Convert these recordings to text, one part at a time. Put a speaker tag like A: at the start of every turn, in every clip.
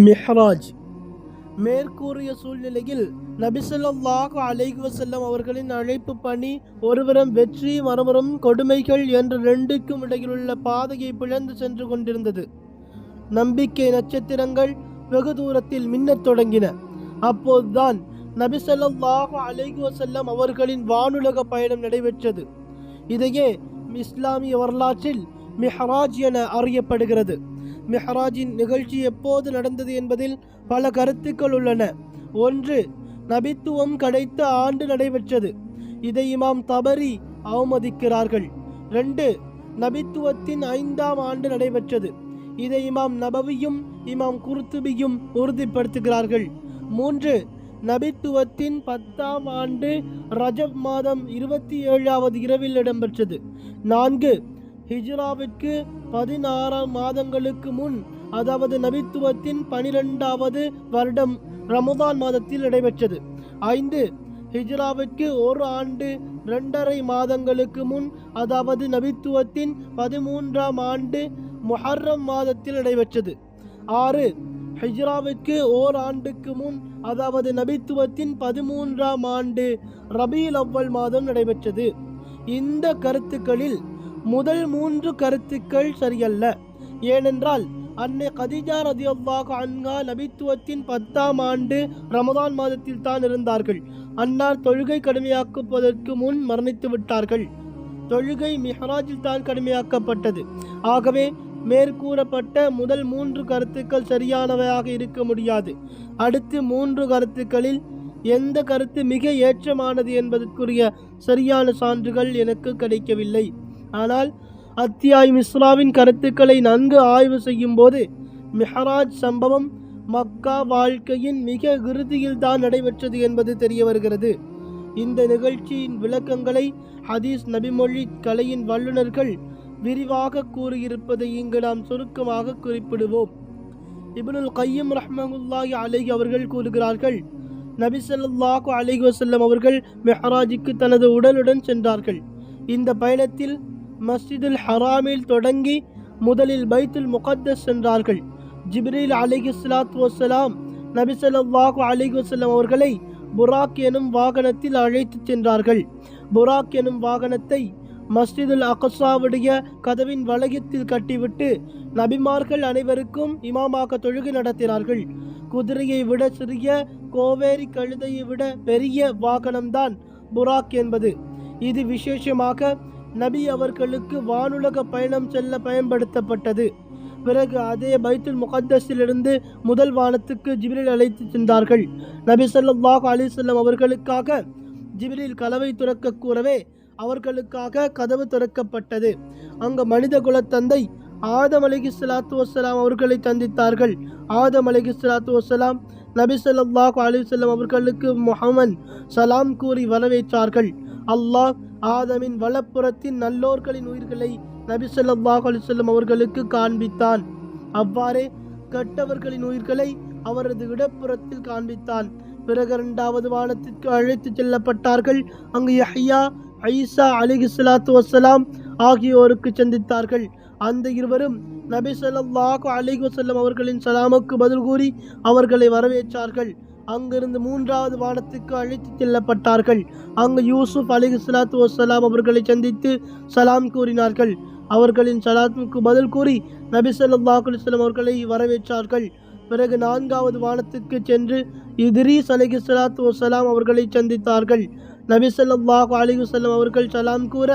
A: மிஹ்ராஜ். மேற்கூறிய சூழ்நிலையில் நபி ஸல்லல்லாஹு அலைஹி வஸல்லம் அவர்களின் அழைப்பு பணி ஒருவரும் வெற்றி மறுபுறம் கொடுமைகள் என்ற ரெண்டுக்கும் இடையிலுள்ள பாதையை பிளந்து சென்று கொண்டிருந்தது. நம்பிக்கை நட்சத்திரங்கள் வெகு தூரத்தில் மின்னத் தொடங்கின. அப்போதுதான் நபி ஸல்லல்லாஹு அலைஹி வஸல்லம் அவர்களின் வானுலக பயணம் நடைபெற்றது. இதையே இஸ்லாமிய வரலாற்றில் மிஹ்ராஜ் என அறியப்படுகிறது. மிஹ்ராஜின் நிகழ்ச்சி எப்போது நடந்தது என்பதில் பல கருத்துக்கள் உள்ளன. ஒன்று, நபித்துவம் கிடைத்த ஆண்டு நடைபெற்றது. இதை இமாம் தபரி அவமதிக்கிறார்கள். 2, நபித்துவத்தின் 5ஆம் ஆண்டு நடைபெற்றது. இதை இமாம் நபவியும் இமாம் குர்துபியும் உறுதிப்படுத்துகிறார்கள். 3, நபித்துவத்தின் 10ஆம் ஆண்டு ரஜப் மாதம் 27வது இரவில் இடம்பெற்றது. 4, ஹிஜ்ராவிற்கு 16 மாதங்களுக்கு முன், அதாவது நபித்துவத்தின் 12வது வருடம் ரமதான் மாதத்தில் நடைபெற்றது. 5, ஹிஜ்ராவிற்கு 1 ஆண்டு 2.5 மாதங்களுக்கு முன், அதாவது நபித்துவத்தின் 13ஆம் ஆண்டு முஹர்ரம் மாதத்தில் நடைபெற்றது. 6, ஹிஜ்ராவிற்கு 1 ஆண்டுக்கு முன், அதாவது நபித்துவத்தின் 13ஆம் ஆண்டு ரபீல் அவ்வல் மாதம் நடைபெற்றது. இந்த கருத்துக்களில் முதல் 3 கருத்துக்கள் சரியல்ல. ஏனென்றால் அன்னை கதீஜா ரலியல்லாஹு அன்ஹா நபித்துவத்தின் 10ஆம் ஆண்டு ரமதான் மாதத்தில் தான் இருந்தார்கள். அன்னார் தொழுகை கடுமையாக்குவதற்கு முன் மரணித்து விட்டார்கள். தொழுகை மிஹ்ராஜில் தான் கடுமையாக்கப்பட்டது. ஆகவே மேற்கூறப்பட்ட முதல் 3 கருத்துக்கள் சரியானவையாக இருக்க முடியாது. அடுத்து 3 கருத்துக்களில் எந்த கருத்து மிக ஏற்றமானது என்பதற்குரிய சரியான சான்றுகள் எனக்கு கிடைக்கவில்லை. ஆனால் அத்தியாயம் இஸ்ராவின் கருத்துக்களை நன்கு ஆய்வு செய்யும் போது மிஹ்ராஜ் சம்பவம் மக்கா வாழ்க்கையின் மிக இறுதியில் தான் நடைபெற்றது என்பது தெரிய வருகிறது. இந்த நிகழ்ச்சியின் விளக்கங்களை ஹதீஸ் நபிமொழி கலையின் வல்லுநர்கள் விரிவாக கூறியிருப்பதை இங்கு நாம் சுருக்கமாக குறிப்பிடுவோம். இப்னுல் கையிம் ரஹ்மத்துல்லாஹி அலைஹி அவர்கள் கூறுகிறார்கள், நபி ஸல்லல்லாஹு அலைஹி வஸல்லம் அவர்கள் மிஹ்ராஜுக்கு தனது உடலுடன் சென்றார்கள். இந்த பயணத்தில் மஸ்ஜிதுல் ஹராமில் தொடங்கி முதலில் பைத்துல் முகத்தஸ் சென்றார்கள். ஜிப்ரீல் அலைஹிஸ்ஸலாத்து வஸ்ஸலாம் நபி ஸல்லல்லாஹு அலைஹி வஸல்லம் அவர்களை புராக் எனும் வாகனத்தில் அழைத்து சென்றார்கள். புராக் எனும் வாகனத்தை மஸ்ஜிதுல் அக்ஸாவுடைய கதவின் வளையத்தில் கட்டிவிட்டு நபிமார்கள் அனைவருக்கும் இமாமாக தொழுகை நடத்தினார்கள். குதிரையை விட சிறிய, கோவேரி கழுதையை விட பெரிய வாகனம்தான் புராக் என்பது. இது விசேஷமாக நபி அவர்களுக்கு வானுலக பயணம் செல்ல பயன்படுத்தப்பட்டது. பிறகு அதே பைத்துல் முகத்தஸிலிருந்து முதல் வானத்துக்கு ஜிப்ரீல் அழைத்து சென்றார்கள். நபி ஸல்லல்லாஹு அலைஹி வஸல்லம் அவர்களுக்காக ஜிப்ரீல் கதவை துறக்க கூறவே அவர்களுக்காக கதவு திறக்கப்பட்டது. அங்கு மனித குலத்தந்தை ஆதம் அலைஹிஸ்ஸலாத்து வஸ்ஸலாம் அவர்களை சந்தித்தார்கள். ஆதம் அலைஹிஸ்ஸலாத்து வஸ்ஸலாம் நபி ஸல்லல்லாஹு அலைஹி வஸல்லம் அவர்களுக்கு முஹம்மது சலாம் கூறி வரவேற்றார்கள். அல்லாஹ் ஆதமின் வலப்புறத்தின் நல்லோர்களின் உயிர்களை நபி ஸல்லல்லாஹு அலைஹி வஸல்லம் அவர்களுக்கு காண்பித்தான். அவ்வாறே கெட்டவர்களின் உயிர்களை அவரது இடப்புறத்தில் காண்பித்தான். பிறகு 2வது வானத்திற்கு அழைத்து செல்லப்பட்டார்கள். அங்கு யஹ்யா, ஈசா அலைஹிஸ்ஸலாத்து வஸ்ஸலாம் ஆகியோருக்கு சந்தித்தார்கள். அந்த இருவரும் நபி ஸல்லல்லாஹு அலைஹி வஸல்லம் அவர்களின் சலாமுக்கு பதில் கூறி அவர்களை வரவேற்றார்கள். அங்கிருந்து 3வது வானத்துக்கு அழைத்து செல்லப்பட்டார்கள். அங்கு யூசுப் அலைஹிஸ்ஸலாத்து வஸ்ஸலாம் அவர்களை சந்தித்து சலாம் கூறினார்கள். அவர்களின் சலாத்துக்கு பதில் கூறி நபி ஸல்லல்லாஹு அலைஹி வஸல்லம் அவர்களை வரவேற்றார்கள். பிறகு 4வது வானத்துக்கு சென்று இத்ரீஸ் அலைஹிஸ்ஸலாத்து வஸ்ஸலாம் அவர்களை சந்தித்தார்கள். நபி ஸல்லல்லாஹு அலைஹி வஸல்லம் அவர்கள் சலாம் கூற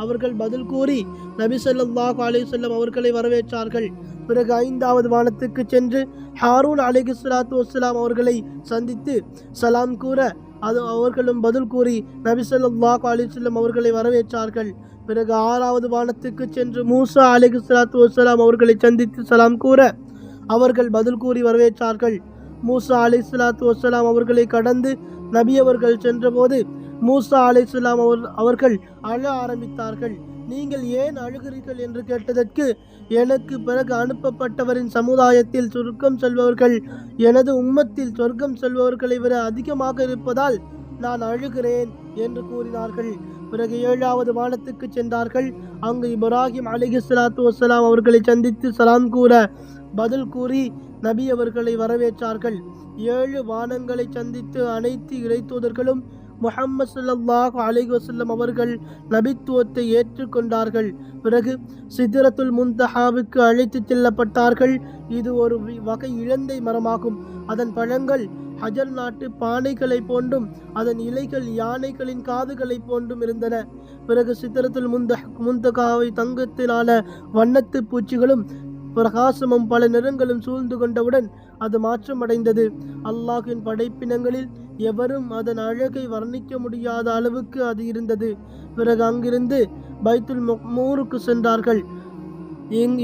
A: அவர்கள் பதில் கூறி நபி ஸல்லல்லாஹு அலைஹி வஸல்லம் அவர்களை வரவேற்றார்கள். பிறகு 5வது வானத்துக்கு சென்று ஹாரூன் அலைஹிஸ்ஸலாத்து வஸ்ஸலாம் அவர்களை சந்தித்து சலாம் கூற அவர்களும் பதில் கூறி நபி ஸல்லல்லாஹு அலைஹி வஸல்லம் அவர்களை வரவேற்றார்கள். பிறகு 6வது வானத்துக்கு சென்று மூசா அலைஹிஸ்ஸலாத்து வஸ்ஸலாம் அவர்களை சந்தித்து சலாம் கூற அவர்கள் பதில் கூறி வரவேற்றார்கள். மூசா அலைஹிஸ்ஸலாத்து வஸ்ஸலாம் அவர்களை கடந்து நபி அவர்கள் சென்றபோது மூசா அலைஹிஸ்ஸலாம் அவர்கள் அழ ஆரம்பித்தார்கள். நீங்கள் ஏன் அழுகிறீர்கள் என்று கேட்டதற்கு, எனக்கு பிறகு அனுப்பப்பட்டவரின் சமுதாயத்தில் சொர்க்கம் செல்பவர்கள் எனது உம்மத்தில் சொர்க்கம் செல்பவர்களை விட அதிகமாக இருப்பதால் நான் அழுகிறேன் என்று கூறினார்கள். பிறகு 7வது வானத்துக்கு சென்றார்கள். அங்கு இப்ராஹிம் அலைஹிஸ்ஸலாத்து வஸ்ஸலாம் அவர்களை சந்தித்து சலாம் கூற பதில் கூறி நபி அவர்களை வரவேற்றார்கள். 7 வானங்களை சந்தித்து அனைத்து இறைத்தூதர்களும் முஹம்மது ஸல்லல்லாஹு அலைஹி வஸல்லம் அவர்கள் நபித்துவத்தை ஏற்றுக்கொண்டார்கள். பிறகு சித்ரத்துல் முன்தஹாவுக்கு அழைத்து செல்லப்பட்டார்கள். இது ஒரு வகை இலந்தை மரமாகும். அதன் பழங்கள் ஹஜர் நாட்டு பானைகளை போன்றும் அதன் இலைகள் யானைகளின் காதுகளை போன்றும் இருந்தன. பிறகு சித்ரத்துல் முன்தஹாவை தங்கத்திலான வண்ணத்து பூச்சிகளும் பிரகாசமும் பல நிறங்களும் சூழ்ந்து கொண்டவுடன் அது மாற்றமடைந்தது. அல்லாஹ்வின் படைப்பினங்களில் எவரும் அதன் அழகை வர்ணிக்க முடியாத அளவுக்கு அது இருந்தது. பிறகு அங்கிருந்து பைத்துல் மக்மூருக்கு சென்றார்கள்.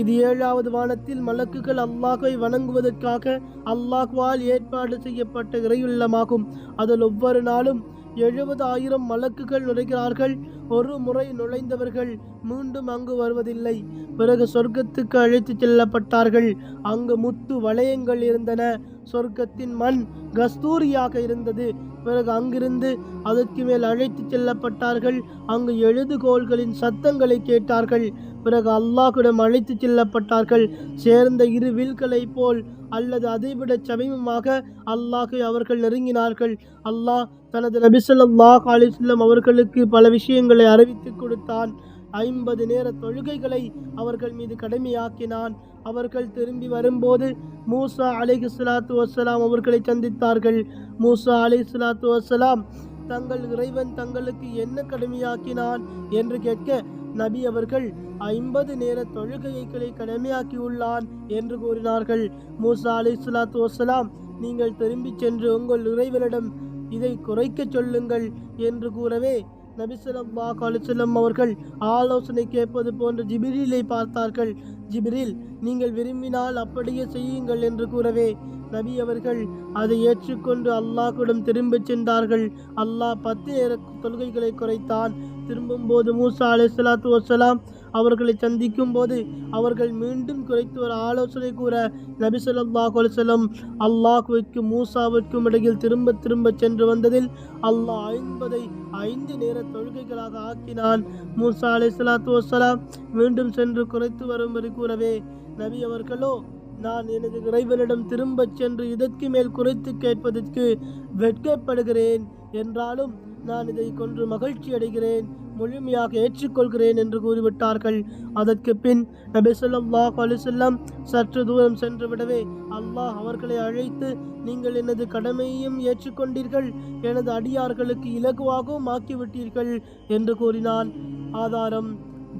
A: இது 7வது வானத்தில் மலக்குகள் அல்லாஹை வணங்குவதற்காக அல்லாஹ்வால் ஏற்பாடு செய்யப்பட்ட இறையுள்ளமாகும். அதில் ஒவ்வொரு நாளும் 70,000 மலக்குகள் நுழைகிறார்கள். ஒரு முறை நுழைந்தவர்கள் மீண்டும் அங்கு வருவதில்லை. பிறகு சொர்க்கத்துக்கு அழைத்து செல்லப்பட்டார்கள். அங்கு முத்து வளையங்கள் இருந்தன. சொர்க்கத்தின் மண் கஸ்தூரியாக இருந்தது. பிறகு அங்கிருந்து அதற்கு மேல் அழைத்து செல்லப்பட்டார்கள். அங்கு எழுதுகோள்களின் சத்தங்களை கேட்டார்கள். பிறகு அல்லாஹ்விடம் அழைத்து செல்லப்பட்டார்கள். சேர்ந்த 2 வில்களை போல் அல்லது அதைவிட சமீபமாக அல்லாஹை அவர்கள் நெருங்கினார்கள். அல்லாஹ் தனது நபி ஸல்லல்லாஹு அலைஹி வஸல்லம் அவர்களுக்கு பல விஷயங்களை அறிவித்து கொடுத்தான். 50 நேர தொழுகைகளை அவர்கள் மீது கடமையாக்கினான். அவர்கள் திரும்பி வரும்போது மூசா அலைஹிஸ்ஸலாத்து வஸ்ஸலாம் அவர்களை சந்தித்தார்கள். மூசா அலைஹிஸ்ஸலாத்து வஸ்ஸலாம் தங்கள் இறைவன் தங்களுக்கு என்ன கடமையாக்கினான் என்று கேட்க நபி அவர்கள் 50 நேர தொழுகைகளை கடமையாக்கியுள்ளான் என்று கூறினார்கள். மூசா அலைஹிஸ்ஸலாத்து வஸ்ஸலாம் நீங்கள் திரும்பி சென்று உங்கள் இறைவனிடம் இதை குறைக்க சொல்லுங்கள் என்று கூறவே நபி ஸல்லல்லாஹு அலைஹி வஸல்லம் அவர்கள் ஆலோசனை கேட்பது போன்ற ஜிப்ரீலை பார்த்தார்கள். ஜிப்ரீல் நீங்கள் விரும்பினால் அப்படியே செய்யுங்கள் என்று கூறவே நபி அவர்கள் அதை ஏற்றுக்கொண்டு அல்லாஹ்விடம் திரும்பிச் சென்றார்கள். அல்லாஹ் 10 நேர தொழுகைகளை குறைத்தான். திரும்பும் போது மூசா அலைஹிஸ்ஸலாத்து வஸ்ஸலாம் அவர்களை சந்திக்கும் போது அவர்கள் மீண்டும் குறைத்து ஒரு ஆலோசனை கூற நபி ஸல்லல்லாஹு அலைஹி வஸல்லம் அல்லாஹ்விற்கும் மூசாவிற்கும் இடையில் திரும்ப சென்று வந்ததில் அல்லாஹ் 50ஐ 5 நேர தொழுகைகளாக ஆக்கினான். மூசா அலைஹிஸ்ஸலாத்து வஸ்ஸலாம் மீண்டும் சென்று குறைத்து வரும்படி கூறவே நபி அவர்களோ நான் எனது இறைவனிடம் திரும்பச் சென்று இதற்கு மேல் குறைத்து கேட்பதற்கு வெட்கப்படுகிறேன். என்றாலும் நான் இதை கொன்று மகிழ்ச்சி அடைகிறேன், முழுமையாக ஏற்றுக்கொள்கிறேன் என்று கூறிவிட்டார்கள். அதற்கு பின் நபி ஸல்லல்லாஹு அலைஹி வஸல்லம் சற்று தூரம் சென்று விடவே அல்லாஹ் அவர்களை அழைத்து நீங்கள் எனது கடமையையும் ஏற்றுக்கொண்டீர்கள், எனது அடியார்களுக்கு இலகுவாகவும் ஆக்கிவிட்டீர்கள் என்று கூறினான். ஆதாரம்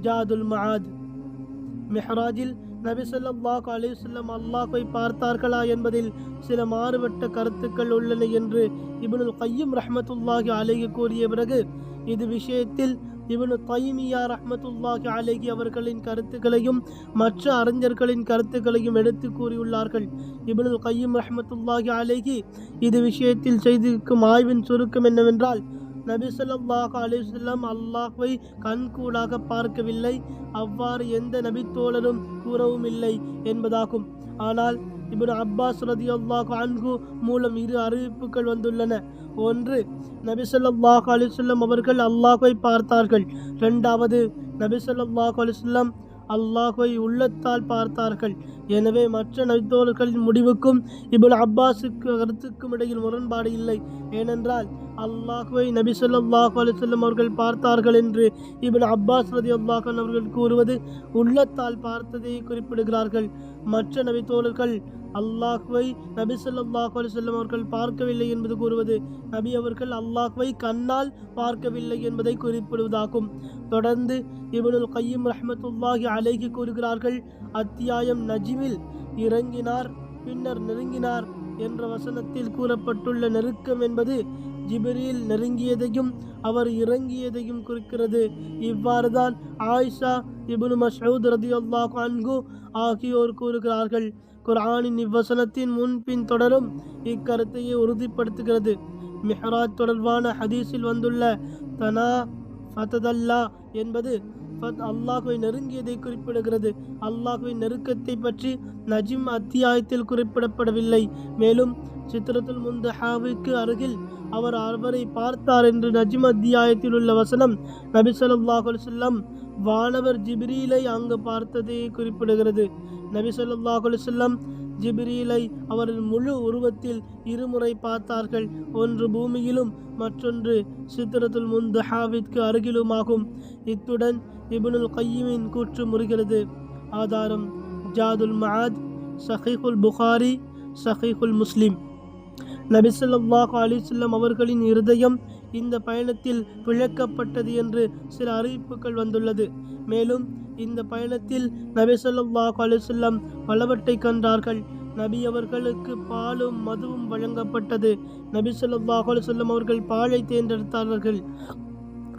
A: ஜாதுல் மஆத். மிஹ்ராஜில் நபி ஸல்லல்லாஹு அலைஹி வஸல்லம் அல்லாஹ்வை பார்த்தார்களா என்பதில் சில மாறுபட்ட கருத்துக்கள் உள்ளன என்று இப்னுல் கய்யிம் ரஹ்மத்துல்லாஹி அலைஹி கூறிய பிறகு இது விஷயத்தில் இப்னு தைமியா ரஹ்மத்துல்லாஹி அலைஹி அவர்களின் கருத்துக்களையும் மற்ற அறிஞர்களின் கருத்துக்களையும் எடுத்து கூறியுள்ளார்கள். இப்னுல் கய்யிம் ரஹ்மத்துல்லாஹி அலைஹி இது விஷயத்தில் செய்திருக்கும் ஆய்வின் சுருக்கம் என்னவென்றால் நபி ஸல்லல்லாஹு அலைஹி வஸல்லம் அல்லாஹ்வை கண்கூடாக பார்க்கவில்லை, அவ்வாறு எந்த நபித்தோழரும் கூறவும் இல்லை என்பதாகும். ஆனால் இப்னு அப்பாஸ் ரலியல்லாஹு அன்ஹு மூலம் 2 அறிவிப்புகள் வந்துள்ளன. ஒன்று, நபி ஸல்லல்லாஹு அலைஹி வஸல்லம் அவர்கள் அல்லாஹ்வை பார்த்தார்கள். 2வது, நபி ஸல்லல்லாஹு அலைஹி வஸல்லம் அல்லாஹ்வை உள்ளத்தால் பார்த்தார்கள். எனவே மற்ற நபித்தோழர்களின் முடிவுக்கும் இப்னு அப்பாஸுக்கு கருத்துக்கும் இடையில் முரண்பாடு இல்லை. ஏனென்றால் அல்லாஹ்வை நபி ஸல்லல்லாஹு அலைஹி வஸல்லம் அவர்கள் பார்த்தார்கள் என்று இப்னு அப்பாஸ் ரலியல்லாஹு அன்ஹு அவர்கள் கூறுவது உள்ளத்தால் பார்த்ததை குறிப்பிடுகிறார்கள். மற்ற நபித்தோழர்கள் அல்லாஹ்வை நபி ஸல்லல்லாஹு அலைஹி வஸல்லம் அவர்கள் பார்க்கவில்லை என்பது கூறுவது நபி அவர்கள் அல்லாஹ்வை கண்ணால் பார்க்கவில்லை என்பதை குறிப்பிடுவதாகும். தொடர்ந்து இப்னுல் கய்யிம் ரஹ்மத்துல்லாஹி அலைஹி கூறுகிறார்கள், அத்தியாயம் நஜ்மில் இறங்கினார் பின்னர் நெருங்கினார் என்ற வசனத்தில் கூறப்பட்டுள்ள நெருக்கம் என்பது ஜிப்ரீல் நெருங்கியதையும் அவர் இறங்கியதையும் குறிக்கிறது. இவ்வாறுதான் ஆயிஷா, இப்னு மஸ்ஊத் ரலியல்லாஹு அன்ஹு ஆகியோர் கூறுகிறார்கள். குர்ஆனின் இவ்வசனத்தின் முன்பின் தொடரும் இக்கருத்தையே உறுதிப்படுத்துகிறது. மிஹ்ராஜ் தொடர்பான ஹதீஸில் வந்துள்ள தனா ஃபதல்லா என்பது அல்லாஹ்வை நெருங்கியதை குறிப்பிடுகிறது. அல்லாஹ்வின் நெருக்கத்தை பற்றி நஜ்ம் அத்தியாயத்தில் குறிப்பிடப்படவில்லை. மேலும் சித்ரத்துல் முன்தஹாவுக்கு அருகில் அவர் அவரை பார்த்தார் என்று நஜ்ம் அத்தியாயத்தில் உள்ள வசனம் நபி ஸல்லல்லாஹு அலைஹி வஸல்லம் வானவர் ஜிப்ரீலை அங்கு பார்த்ததை குறிப்பிடுகிறது. நபி ஸல்லல்லாஹு அலைஹி வஸல்லம் ஜிப்ரீலை அவரின் முழு உருவத்தில் இருமுறை பார்த்தார்கள். ஒன்று பூமியிலும் மற்றொன்று சித்ரத்துல் முன்தஹாவிற்கு அருகிலுமாகும். இத்துடன் இப்னுல் கையிமின் கூற்று முறிகிறது. ஆதாரம் ஜாதுல் மஆத், சஹீஹுல் புகாரி, சஹீஹுல் முஸ்லிம். நபி ஸல்லல்லாஹு அலைஹி வஸல்லம் அவர்களின் இருதயம் இந்த பயணத்தில் பிளக்கப்பட்டது என்று சில அறிவிப்புகள் வந்துள்ளது. மேலும் இந்த பயணத்தில் நபி ஸல்லல்லாஹு அலைஹி வஸல்லம் பலவற்றை கண்டார்கள். நபி அவர்களுக்கு பாலும் மதுவும் வழங்கப்பட்டது. நபி ஸல்லல்லாஹு அலைஹி வஸல்லம் அவர்கள் பாலை தேர்ந்தெடுத்தார்கள்.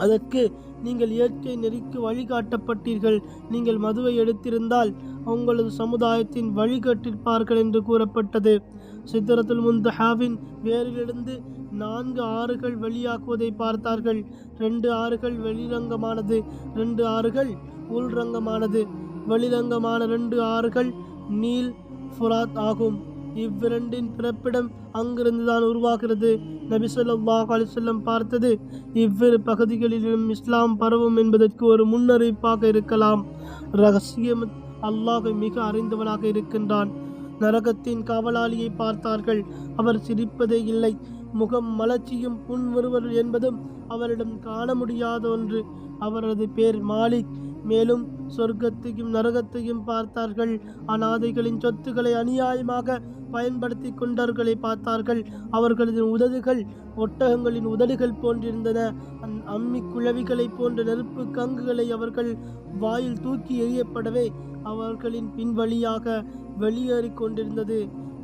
A: அதற்கு நீங்கள் இயற்கை நெறிக்கு வழிகாட்டப்பட்டீர்கள். நீங்கள் மதுவை எடுத்திருந்தால் உங்களது சமுதாயத்தின் வழிகட்டிருப்பார்கள் என்று கூறப்பட்டது. சித்ரத்துல் முன்தஹாவின் வேரிலிருந்து 4 ஆறுகள் வெளியாக்குவதை பார்த்தார்கள். 2 ஆறுகள் வெளிரங்கமானது, 2 ஆறுகள் உள்ரங்கமானது. வெளிரங்கமான 2 ஆறுகள் நீல், ஃபுராத் ஆகும். இவ்விரண்டின் பிறப்பிடம் அங்கிருந்துதான் உருவாகிறது. நபி ஸல்லல்லாஹு அலைஹி வஸல்லம் பார்த்தது இவ்விரு பகுதிகளிலும் இஸ்லாம் பரவும் என்பதற்கு ஒரு முன்னறிவிப்பாக இருக்கலாம். ரகசியம் அல்லாஹ் மிக அறிந்தவனாக இருக்கின்றான். நரகத்தின் காவலாளியை பார்த்தார்கள். அவர் சிரிப்பதே இல்லை. முகம் மலர்ச்சியும் புன்முறுவல் என்பதும் அவரிடம் காண முடியாத ஒன்று. அவரது பேர் மாலிக். மேலும் சொர்க்கத்தையும் நரகத்தையும் பார்த்தார்கள். அநாதைகளின் சொத்துக்களை அநியாயமாக பயன்படுத்தி கொண்டவர்களை பார்த்தார்கள். அவர்களது உதடுகள் ஒட்டகங்களின் உதடுகள் போன்றிருந்தன. அம்மி குழவிகளை போன்ற நெருப்பு கங்குகளை அவர்கள் வாயில் தூக்கி எறியப்படவே அவர்களின் பின்வழியாக வெளியேறி கொண்டிருந்தது.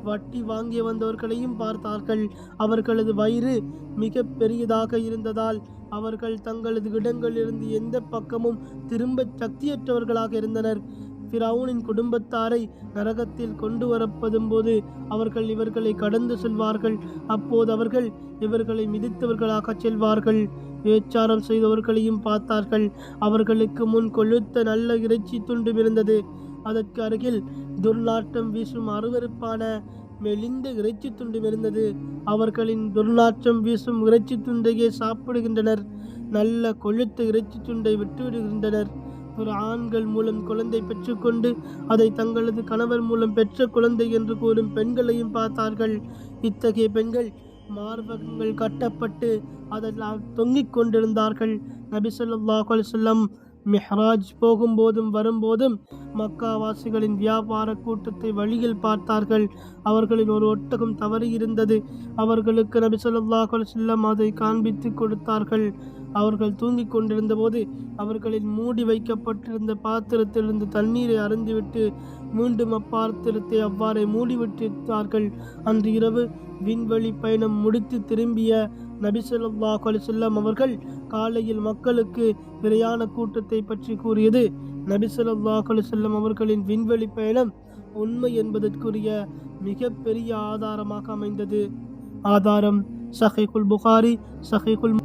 A: வட்டி வாங்கிய வந்தவர்களையும் பார்த்தார்கள். அவர்களது வயிறு மிக பெரியதாக இருந்ததால் அவர்கள் தங்களது இடங்களிலிருந்து எந்த பக்கமும் திரும்ப சக்தியற்றவர்களாக இருந்தனர். ஃபிரௌனின் குடும்பத்தாரை நரகத்தில் கொண்டு வரப்படும் போது அவர்கள் இவர்களை கடந்து செல்வார்கள். அப்போது அவர்கள் இவர்களை மிதித்தவர்களாக செல்வார்கள். விபச்சாரம் செய்தவர்களையும் பார்த்தார்கள். அவர்களுக்கு முன் கொழுத்த நல்ல இறைச்சி துண்டும் இருந்தது. அதற்கு அருகில் துர்நாற்றம் வீசும் அருவருப்பான மெலிந்த இறைச்சி துண்டும் இருந்தது. அவர்களின் துர்நாற்றம் வீசும் இறைச்சி துண்டையே சாப்பிடுகின்றனர். நல்ல கொழுத்த இறைச்சி துண்டை விட்டுவிடுகின்றனர். ஒரு ஆண்கள் மூலம் குழந்தை பெற்றுக்கொண்டு அதை தங்களது கணவர் மூலம் பெற்ற குழந்தை என்று கூறும் பெண்களையும் பார்த்தார்கள். இத்தகைய பெண்கள் மார்பகங்கள் கட்டப்பட்டு அதனால் தொங்கிக் கொண்டிருந்தார்கள். நபி ஸல்லல்லாஹு அலைஹி வஸல்லம் மிஹ்ராஜ் போகும்போதும் வரும்போதும் மக்காவாசிகளின் வியாபார கூட்டத்தை வழியில் பார்த்தார்கள். அவர்களின் ஒரு ஒட்டகம் தவறி இருந்தது. அவர்களுக்கு நபி ஸல்லல்லாஹு அலைஹி வஸல்லம் அதை காண்பித்து கொடுத்தார்கள். அவர்கள் தூங்கிக் கொண்டிருந்த போது அவர்களின் மூடி வைக்கப்பட்டிருந்த பாத்திரத்திலிருந்து தண்ணீரை அருந்திவிட்டு மீண்டும் அப்பாத்திரத்தை அவ்வாறே மூடிவிட்டார்கள். அன்று இரவு விண்வெளி பயணம் முடித்து திரும்பிய நபி ஸல்லல்லாஹு அலைஹி வஸல்லம் அவர்கள் காலையில் மக்களுக்கு பிரயாண கூட்டத்தை பற்றி கூறியது நபி ஸல்லல்லாஹு அலைஹி வஸல்லம் அவர்களின் விண்வெளி பயணம் உண்மை என்பதற்குரிய மிக பெரிய ஆதாரமாக அமைந்தது. ஆதாரம் சஹீஹுல் புகாரி, சஹீஹுல்